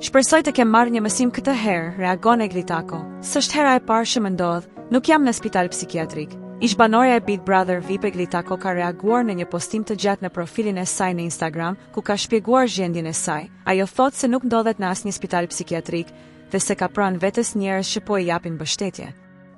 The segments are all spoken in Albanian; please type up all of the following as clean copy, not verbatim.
Shpresoj të kem marrë një mësim këtë herë, reagon e Glitako. S'është hera e parë që më ndodh, nuk jam në spital psikiatrik. Ish banorja e Big Brother VIP Glitako ka reaguar në një postim të gjatë në profilin e saj në Instagram, ku ka shpjeguar gjendjen e saj. Ajo thotë se nuk ndodhet në asnjë spital psikiatrik dhe se ka pranë vetes njerëz që po i japin mbështetje.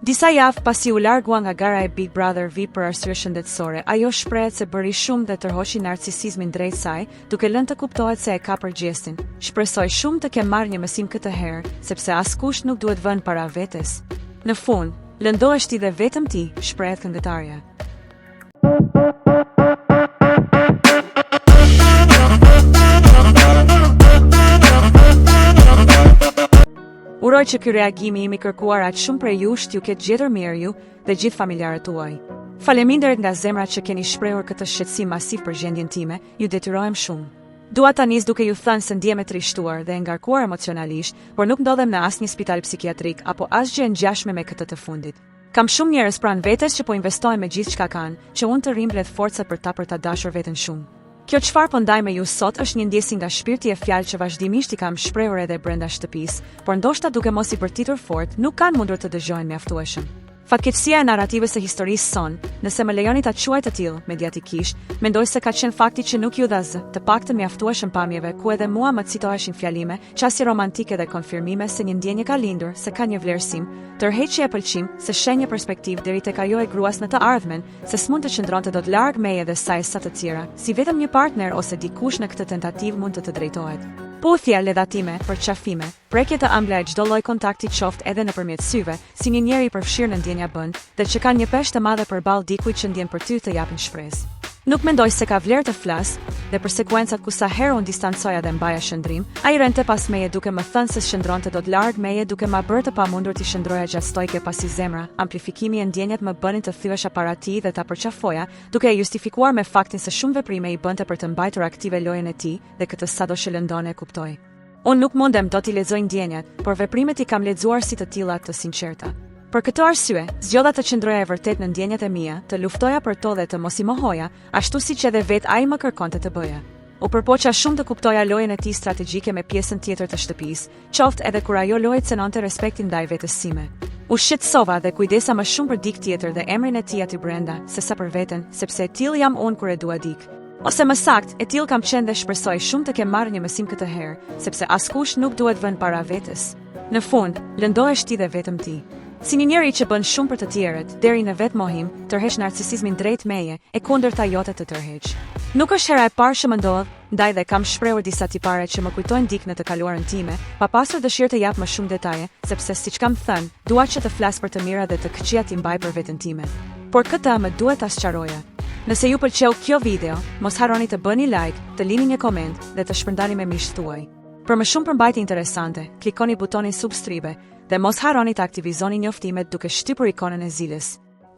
Disa javë pasi u largua nga gara e Big Brother VIP për arsye shëndetësore, ajo shprehet se bëri shumë dhe tërhoqi narcisizmin drejt saj, duke lënë të kuptohet se e ka përgjegjësin. Shpresoj shumë të kem marrë një mësim këtë herë, sepse askush nuk duhet vënë para vetes. Në fund, lëndohesh ti dhe vetëm ti, shprehet këngëtarja. Uroj që ky reagimi im i kërkuar aq shumë prej jush t'ju ketë gjetur mirë ju dhe gjithë familjarët tuaj. Faleminderit nga zemra që keni shprehur këtë shqetësim masiv për gjendjen time, ju detyrohem shumë. Dua ta nis duke ju thënë se ndihem e trishtuar dhe e ngarkuar emocionalisht, por nuk ndodhem në asnjë spital psikiatrik apo asgjë e ngjashme me këtë të fundit. Kam shumë njerëz pranë vetes që po investojnë me gjithë çka kanë, që unë të rrimbledh forca për ta dashur veten shumë. Kjo çfarë po ndaj me ju sot është një ndjesë nga shpirti e fjalë që vazhdimisht i kam shprehur edhe brenda shtëpisë, por ndoshta duke mos i bërtitur fort, nuk kanë mundur të dëgjojnë mjaftueshëm. Fatkeqësia e narrativës së historisë son, nëse më lejoni ta quaj të tillë mediatikisht, mendoj se ka qenë fakti që nuk ju dha zë, të paktën mjaftueshëm pamjeve ku edhe mua më citoheshin fjalime, qasje romantike dhe konfirmime se një ndjenjë ka lindur, se ka një vlerësim, tërheqje e pëlqim, se shenjë perspektiv deri tek ajo e gruas në të ardhmen, se s'mund të qëndronte dot larg meje dhe saj sa të tjera, si vetëm një partner ose dikush në këtë tentativë mund të drejtohet. Puthja, ledhatime, përqafime, prekje të ëmbla e çdo lloj kontakti qoftë edhe nëpërmjet syve, si një njeri i përfshirë në ndjenja bën, dhe që kanë një peshë të madhe përballë dikujt që ndjen për ty të japin shpresë. Nuk mendoj se ka vlerë të flas, dhe për sekuencat ku sa herë unë distancoja dhe mbaja shëndrim, ai rente pas meje duke më thënë se shëndronte dot larg meje duke ma bërë të pamundur të shëndroja gjatë stojke pasi zemra, amplifikimi e ndjenjat më bënin të thyesha para tij dhe ta përqafoja, duke e justifikuar me faktin se shumë veprime i bënte për të mbajtur aktive lojën e tij dhe këtë sado që lëndon e kuptoi. Unë nuk mundem dot i lexoj ndjenjat, por veprimet i kam lexuar si të tilla të sinqerta. Për këtë arsye, zgjodha të qëndroja e vërtet në ndjenjat e mia, të luftoja për to dhe të mos i mohoja, ashtu siç edhe vet ai më kërkonte të bëja. U përpoqa shumë të kuptoja lojën e tij strategjike me pjesën tjetër të shtëpisë, qoftë edhe kur ajo lojë cënonte respektin ndaj vetes sime. U shqetësova dhe kujdesa më shumë për dik tjetër dhe emrin e tij aty brenda, sesa për veten, sepse e till jam unë kur e dua dik. Ose më sakt, e till kam qenë dhe shpresoj shumë të kem marrë një mësim këtë herë, sepse askush nuk duhet vënë para vetes. Në fund, lëndohesh ti dhe vetëm ti. Si një njeri që bën shumë për të tjerët, deri në vetë mohim, tërheq narcisizmin drejt meje, e kundërta jote të tërheq. Nuk është hera e parë që më ndodh, ndaj dhe kam shprehur disa tipare që më kujtojnë dik në të kaluarën time, pa pasur dëshirë të jap më shumë detaje, sepse siç kam thënë, dua që të flas për të mira dhe të këqija t'i mbaj për veten time. Por këtë më duhet ta sqaroja. Nëse ju pëlqeu kjo video, mos harroni të bëni like, të lini një koment dhe të shpërndani me miqtë tuaj. Për më shumë përmbajtje interesante, klikoni butonin subscribe dhe mos harroni të aktivizoni njoftimet duke shtypur ikonën e zilës.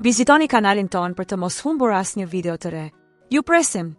Vizitoni kanalin ton për të mos humbur asnjë video të re. Ju presim!